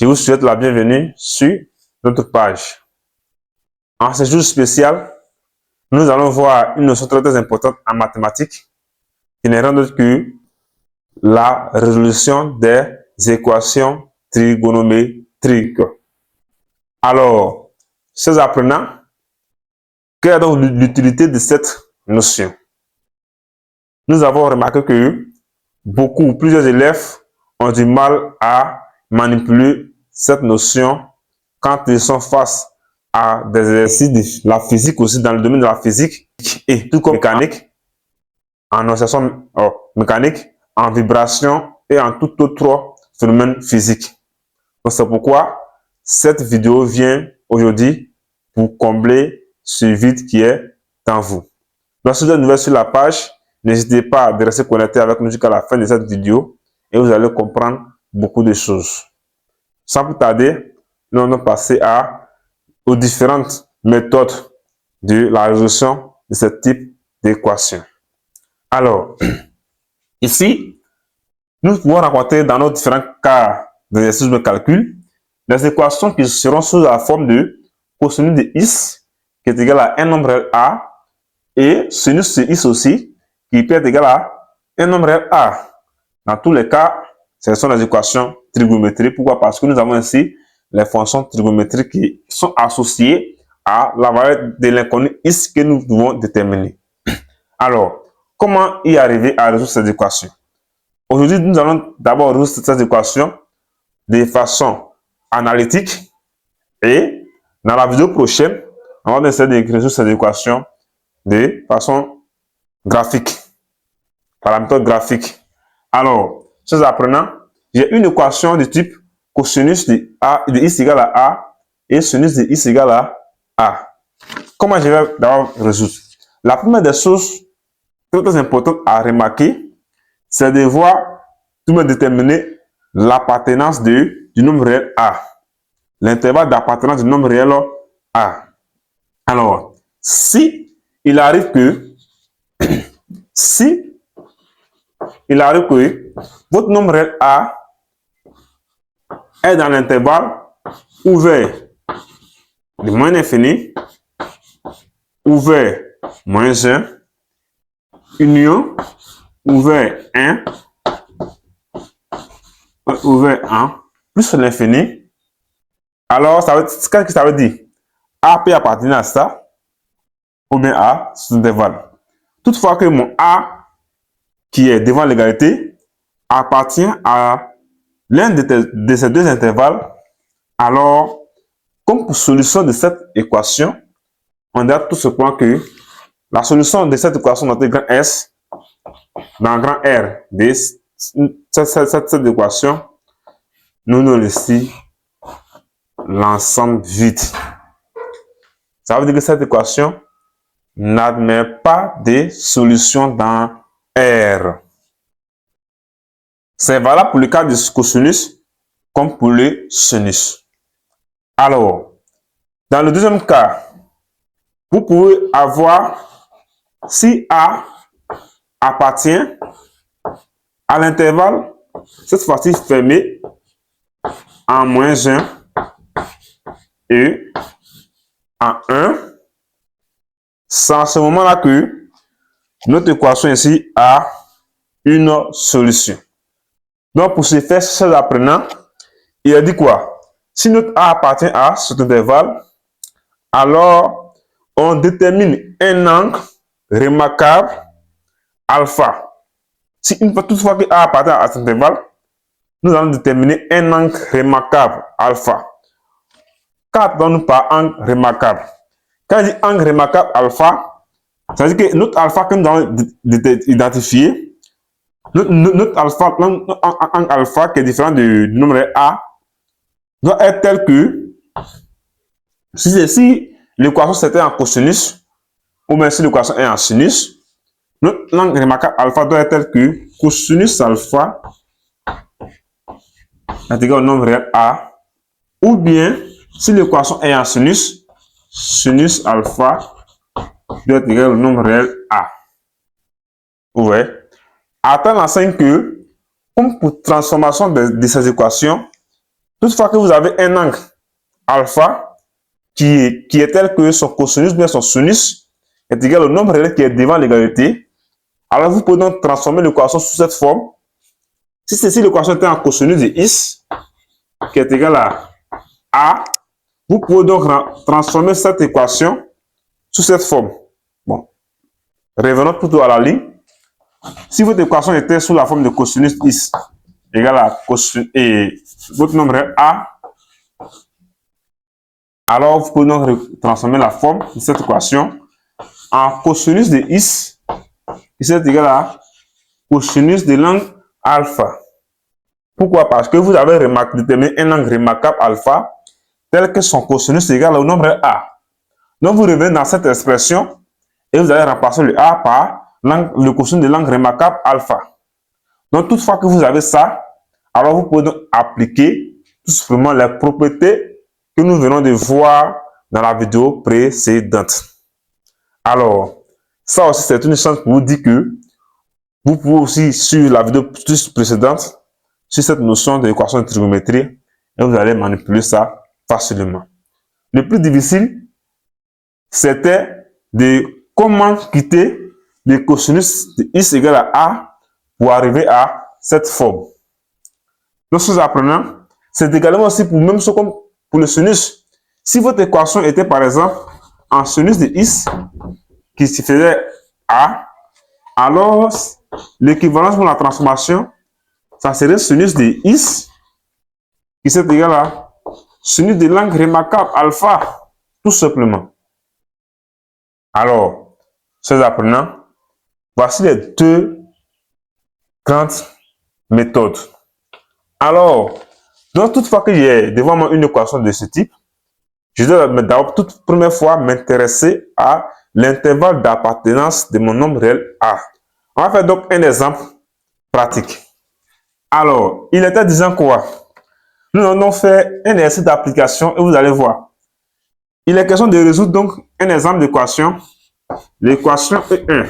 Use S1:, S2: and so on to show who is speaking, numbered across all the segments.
S1: Je vous souhaite la bienvenue sur notre page. En ce jour spécial, nous allons voir une notion très importante en mathématiques qui n'est rien d'autre que la résolution des équations trigonométriques. Alors, chers apprenants, quelle est donc l'utilité de cette notion? Nous avons remarqué que plusieurs élèves ont du mal à manipuler cette notion quand ils sont face à des exercices de la physique, aussi dans le domaine de la physique, et tout comme mécanique, en oscillation mécanique, en vibration et en tout autre phénomène physique. Donc c'est pourquoi cette vidéo vient aujourd'hui pour combler ce vide qui est en vous. Donc si vous êtes nouveau sur la page, n'hésitez pas à rester connecté avec nous jusqu'à la fin de cette vidéo et vous allez comprendre beaucoup de choses. Sans plus tarder, nous allons passer aux différentes méthodes de la résolution de ce type d'équation. Alors, ici, nous pouvons rencontrer dans nos différents cas d'exercice de calcul des équations qui seront sous la forme de cosinus de x qui est égal à un nombre réel a et sinus de x aussi qui peut être égal à un nombre réel a. Dans tous les cas, ce sont des équations trigonométriques. Pourquoi? Parce que nous avons ici les fonctions trigonométriques qui sont associées à la valeur de l'inconnu x que nous devons déterminer. Alors, comment y arriver à résoudre cette équation? Aujourd'hui, nous allons d'abord résoudre cette équation de façon analytique et dans la vidéo prochaine, on va essayer de résoudre cette équation de façon graphique, par la méthode graphique. Alors, chers apprenants, j'ai une équation de type cosinus de x égale à a et sinus de x égale à a. Comment je vais d'abord résoudre? La première des choses très importantes à remarquer, c'est de voir tout déterminer l'appartenance du nombre réel a. L'intervalle d'appartenance du nombre réel a. Alors, si il arrive que votre nombre réel a est dans l'intervalle ouvert de moins l'infini, ouvert moins 1, union, ouvert 1, ouvert 1, plus l'infini, alors qu'est-ce que ça veut dire? A peut appartenir à ça, ou bien à cet intervalle. Toutefois que mon A, qui est devant l'égalité, appartient à l'un de ces deux intervalles, alors, comme pour solution de cette équation, on a tout ce point que la solution de cette équation dans grand S, dans grand R de cette équation, nous nous laissons l'ensemble vide. Ça veut dire que cette équation n'admet pas de solution dans R. C'est valable pour le cas du cosinus comme pour le sinus. Alors, dans le deuxième cas, vous pouvez avoir si A appartient à l'intervalle, cette fois-ci fermé, en moins 1 et en 1, c'est à ce moment-là que notre équation ici a une solution. Donc, pour ce faire, chers apprenants, il a dit quoi? Si notre A appartient à cet intervalle, alors on détermine un angle remarquable alpha. Si une fois toutefois que A appartient à cet intervalle, nous allons déterminer un angle remarquable alpha. Qu'attendons-nous par angle remarquable? Quand je dis angle remarquable alpha, ça veut dire que notre alpha que nous allons identifier, notre angle alpha qui est différent du nombre A, doit être tel que si l'équation c'était en cosinus, ou bien si l'équation est en sinus, notre angle remarquable alpha doit être tel que cosinus alpha est égal au nombre réel A, ou bien si l'équation est en sinus, sinus alpha doit être égal au nombre réel A. Ouais. Attends l'enseigne que, comme pour transformation de ces équations, Toutefois que vous avez un angle alpha qui est tel que son cosinus bien son sinus est égal au nombre réel qui est devant l'égalité, alors vous pouvez donc transformer l'équation sous cette forme. Si l'équation était en cosinus de x qui est égal à a, vous pouvez donc transformer cette équation sous cette forme. Bon, revenons plutôt à la ligne. Si votre équation était sous la forme de cosinus x égale à cosinus et votre nombre est a, alors vous pouvez donc transformer la forme de cette équation en cosinus de x qui est égal à cosinus de l'angle alpha. Pourquoi? Parce que vous avez déterminé un angle remarquable alpha tel que son cosinus est égal au nombre a. Donc vous revenez dans cette expression et vous allez remplacer le a par le cosinus de l'angle remarquable alpha. Donc toutefois que vous avez ça, alors vous pouvez donc appliquer tout simplement les propriétés que nous venons de voir dans la vidéo précédente. Alors, ça aussi c'est une chance pour vous dire que vous pouvez aussi suivre la vidéo précédente sur cette notion de l'équation de trigonométrie et vous allez manipuler ça facilement. Le plus difficile, c'était de comment quitter le cosinus de x égale à a pour arriver à cette forme. Lorsque nous apprenons, c'est également aussi pour même chose comme pour le sinus. Si votre équation était par exemple en sinus de x qui se faisait a, alors l'équivalence pour la transformation, ça serait sinus de x qui est égal à sinus de l'angle remarquable alpha, tout simplement. Alors, chers apprenants, voici les deux grandes méthodes. Alors, donc toutefois que j'ai devant moi une équation de ce type, je dois d'abord toute première fois m'intéresser à l'intervalle d'appartenance de mon nombre réel A. On va faire donc un exemple pratique. Alors, il était disant quoi? Nous avons fait un exercice d'application et vous allez voir. Il est question de résoudre donc un exemple d'équation, l'équation E1,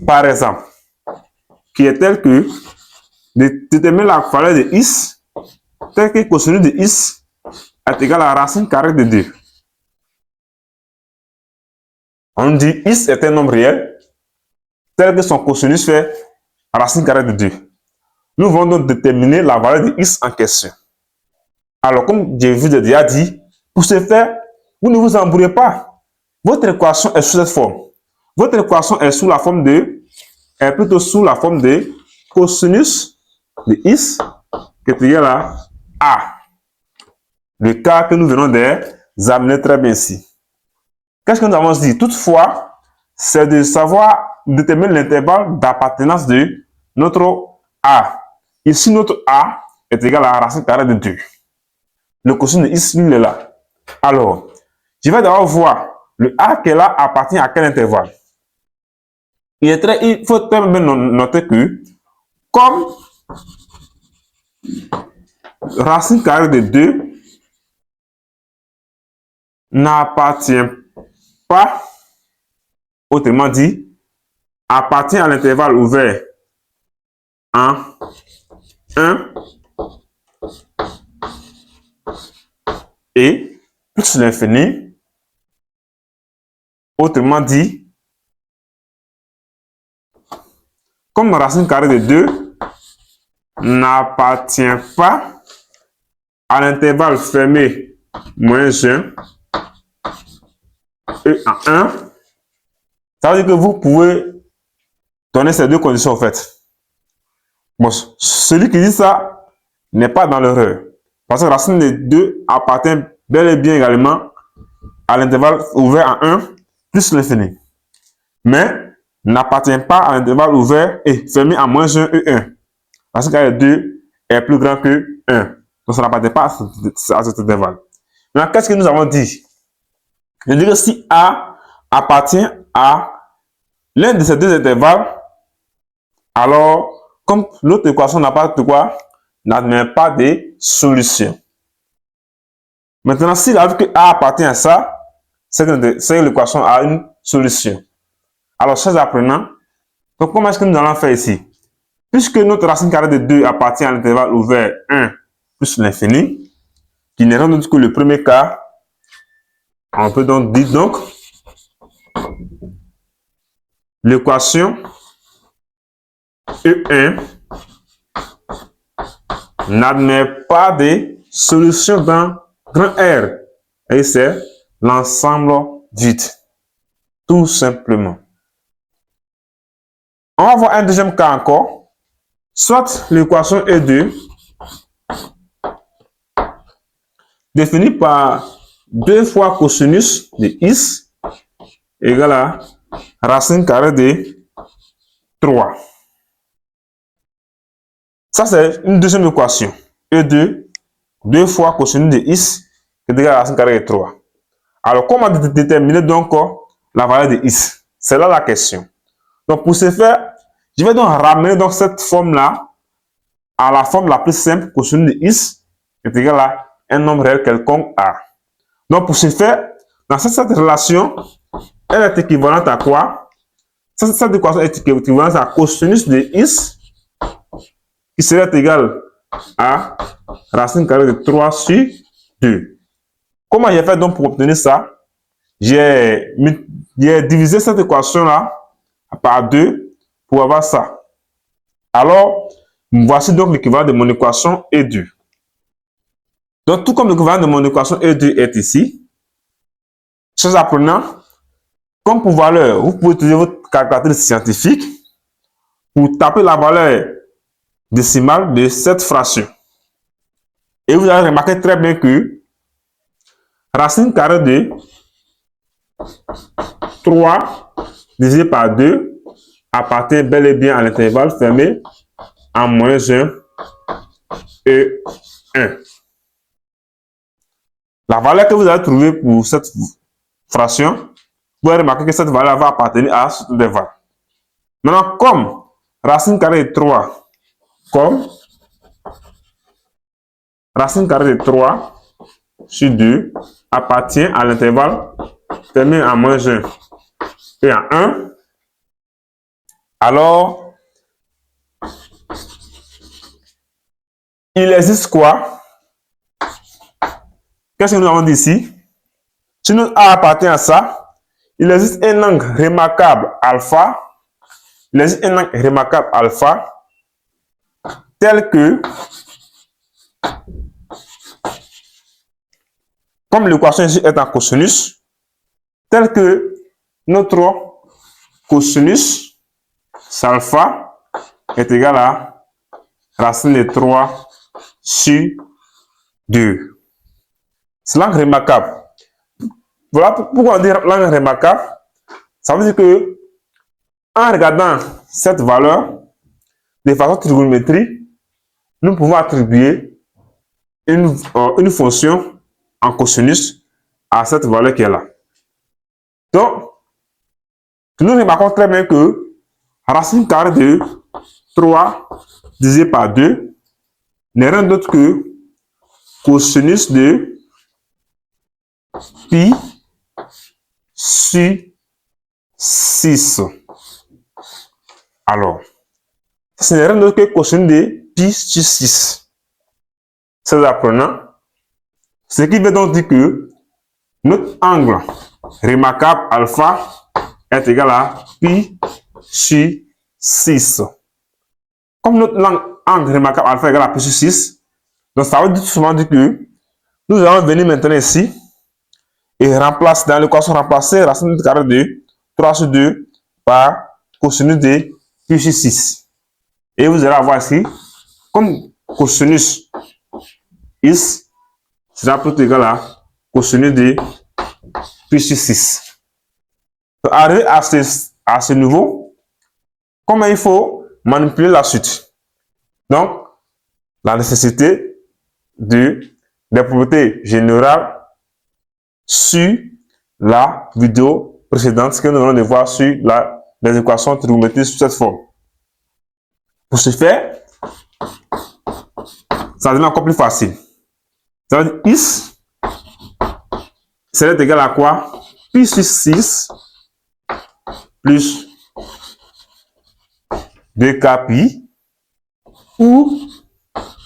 S1: par exemple, qui est telle que de déterminer la valeur de x, telle que cosinus de x est égal à la racine carrée de 2. On dit x est un nombre réel, tel que son cosinus fait racine carrée de 2. Nous allons donc déterminer la valeur de x en question. Alors, comme je vous ai déjà dit, pour ce faire, vous ne vous embrouillez pas. Votre équation est sous cette forme. Votre équation est sous la forme de, cosinus de x qui est égal à a. Le cas que nous venons d'examiner très bien ici. Qu'est-ce que nous avons dit? Toutefois, c'est de savoir déterminer l'intervalle d'appartenance de notre a. Ici, notre a est égal à la racine carrée de 2. Le cosinus de x, il est là. Alors, je vais d'abord voir le a qui est là appartient à quel intervalle. Il faut très bien noter que, comme racine carrée de 2 n'appartient pas, autrement dit, appartient à l'intervalle ouvert en 1 et plus l'infini, autrement dit, comme racine carrée de 2 n'appartient pas à l'intervalle fermé moins 1 et à 1, ça veut dire que vous pouvez donner ces deux conditions en fait. Bon, celui qui dit ça n'est pas dans l'erreur. Parce que racine de 2 appartient bel et bien également à l'intervalle ouvert à 1 plus l'infini. Mais n'appartient pas à l'intervalle ouvert et fermé à moins 1 et 1. Parce que 2 est plus grand que 1. Donc ça n'appartient pas à cet intervalle. Maintenant, qu'est-ce que nous avons dit? Je dis que si A appartient à l'un de ces deux intervalles, alors, comme l'autre équation n'admet pas de solution. Maintenant, s'il a vu que A appartient à ça, c'est que l'équation a une solution. Alors, chers apprenants, donc comment est-ce que nous allons faire ici? Puisque notre racine carrée de 2 appartient à l'intervalle ouvert 1 plus l'infini, qui n'est rien d'autre que le premier cas. On peut donc dire l'équation E1 n'admet pas de solution dans grand R. Et c'est l'ensemble vide. Tout simplement. On va voir un deuxième cas encore. Soit l'équation E2 définie par 2 fois cosinus de x égale à racine carrée de 3. Ça, c'est une deuxième équation. E2, 2 fois cosinus de x égale à racine carrée de 3. Alors, comment déterminer donc la valeur de x? C'est là la question. Donc, pour ce faire, je vais donc ramener donc cette forme-là à la forme la plus simple, cosinus de x est égal à un nombre réel quelconque A. Donc, pour ce faire, dans cette relation, elle est équivalente à quoi? Cette équation est équivalente à cosinus de x qui serait égal à racine carrée de 3 sur 2. Comment j'ai fait donc pour obtenir ça? J'ai divisé cette équation-là par 2 pour avoir ça. Alors, voici donc l'équivalent de mon équation E2. Donc, tout comme l'équivalent de mon équation E2 est ici, chers apprenants, comme pour valeur, vous pouvez utiliser votre calculatrice scientifique pour taper la valeur décimale de cette fraction. Et vous allez remarquer très bien que racine carrée de 3 divisé par 2 appartient bel et bien à l'intervalle fermé en moins 1 et 1. La valeur que vous allez trouver pour cette fraction, vous pouvez remarquer que cette valeur va appartenir à ce intervalle. Maintenant, comme racine carrée de 3, racine carrée de 3 sur 2 appartient à l'intervalle fermé en moins 1 et en 1, alors il existe quoi? Qu'est-ce que nous avons dit ici? Si notre A appartient à ça, il existe un angle remarquable alpha. Il existe un angle remarquable alpha tel que, comme l'équation ici est en cosinus, tel que notre cosinus alpha est égal à racine de 3 sur 2. C'est l'angle remarquable. Voilà pourquoi on dit l'angle remarquable. Ça veut dire que, en regardant cette valeur de façon trigonométrique, nous pouvons attribuer une fonction en cosinus à cette valeur qui est là. Donc, nous remarquons très bien que racine carrée de 3 divisé par 2 n'est rien d'autre que cosinus de pi sur 6. Alors, ce n'est rien d'autre que cosinus de pi sur 6. C'est apprenant. Ce qui veut donc dire que notre angle remarquable alpha est égal à pi sur 6. Comme notre angle remarquable alpha est égal à pi sur 6, donc ça veut tout simplement dire que nous allons venir maintenant ici et remplacer dans l'équation remplacer racine carrée de 3 sur 2 par cosinus de pi sur 6. Et vous allez avoir ici, comme cosinus x sera plutôt égal à cosinus de pi sur 6. Pour arriver à ce niveau, comment il faut manipuler la suite? Donc, la nécessité des propriétés générales sur la vidéo précédente, ce que nous allons voir sur les équations trigonométriques sous cette forme. Pour ce faire, ça devient encore plus facile. Ça veut dire x serait égal à quoi? Pi sur 6 plus 2k pi, où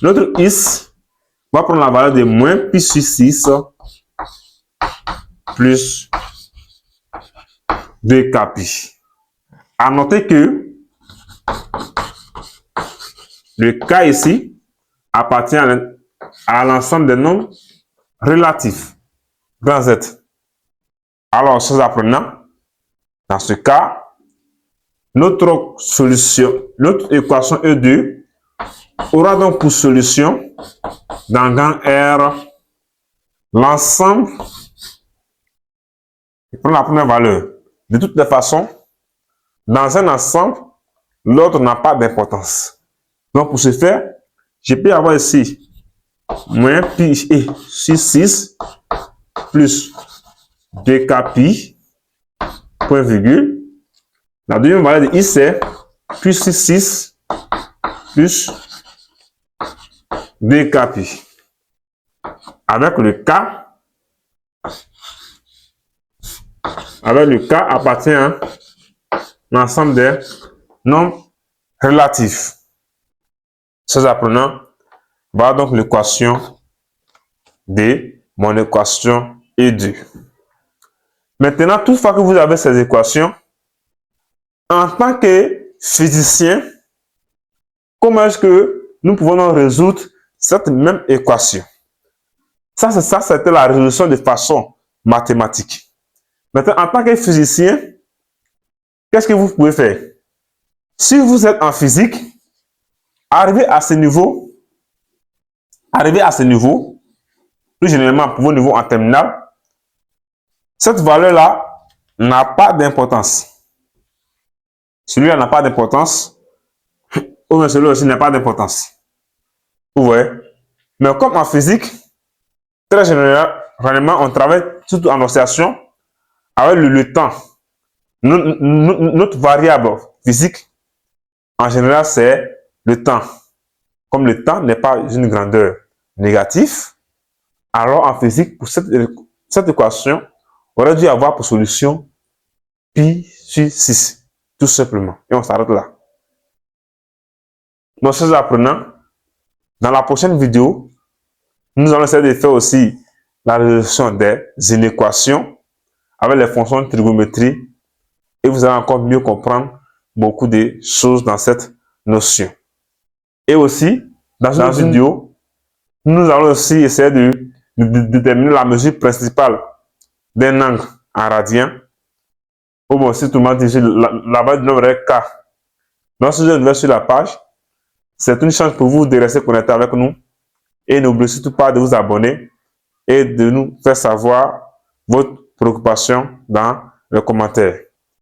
S1: notre x On va prendre la valeur de moins pi sur 6 plus 2k pi. À noter que le k ici appartient à l'ensemble des nombres relatifs, grand Z. Alors, chers apprenants, dans ce cas, notre équation E2 aura donc pour solution dans grand R l'ensemble. Prends la première valeur. De toutes les façons, dans un ensemble, l'autre n'a pas d'importance. Donc, pour ce faire, je peux avoir ici moins pi sur 6 plus 2k pi, point virgule. La deuxième valeur de i, c'est pi sur 6 plus 2k pi. Avec le k appartient à l'ensemble des nombres relatifs. Ces apprenants, voilà donc l'équation de mon équation E2. Maintenant, toutefois que vous avez ces équations, en tant que physicien, comment est-ce que nous pouvons résoudre cette même équation? Ça, c'était la résolution de façon mathématique. Maintenant, en tant que physicien, qu'est-ce que vous pouvez faire? Si vous êtes en physique, arrivé à ce niveau, plus généralement pour vos niveaux en terminale, cette valeur-là n'a pas d'importance. Celui-là n'a pas d'importance, ou bien celui-là aussi n'a pas d'importance. Vous voyez? Mais comme en physique, très généralement, on travaille surtout en oscillation avec le temps. Notre variable physique, en général, c'est le temps. Comme le temps n'est pas une grandeur négative, alors en physique, pour cette équation, on aurait dû avoir pour solution pi sur 6, tout simplement. Et on s'arrête là. Donc, chers apprenants, dans la prochaine vidéo, nous allons essayer de faire aussi la résolution des inéquations avec les fonctions de trigonométrie et vous allez encore mieux comprendre beaucoup de choses dans cette notion. Et aussi, dans une vidéo, nous allons aussi essayer de déterminer la mesure principale d'un angle en radian. Ou bon, si tout le monde dit la valeur du nombre est K. Donc, si vous êtes sur la page, c'est une chance pour vous de rester connecté avec nous. Et n'oubliez surtout pas de vous abonner et de nous faire savoir votre préoccupation dans les commentaires.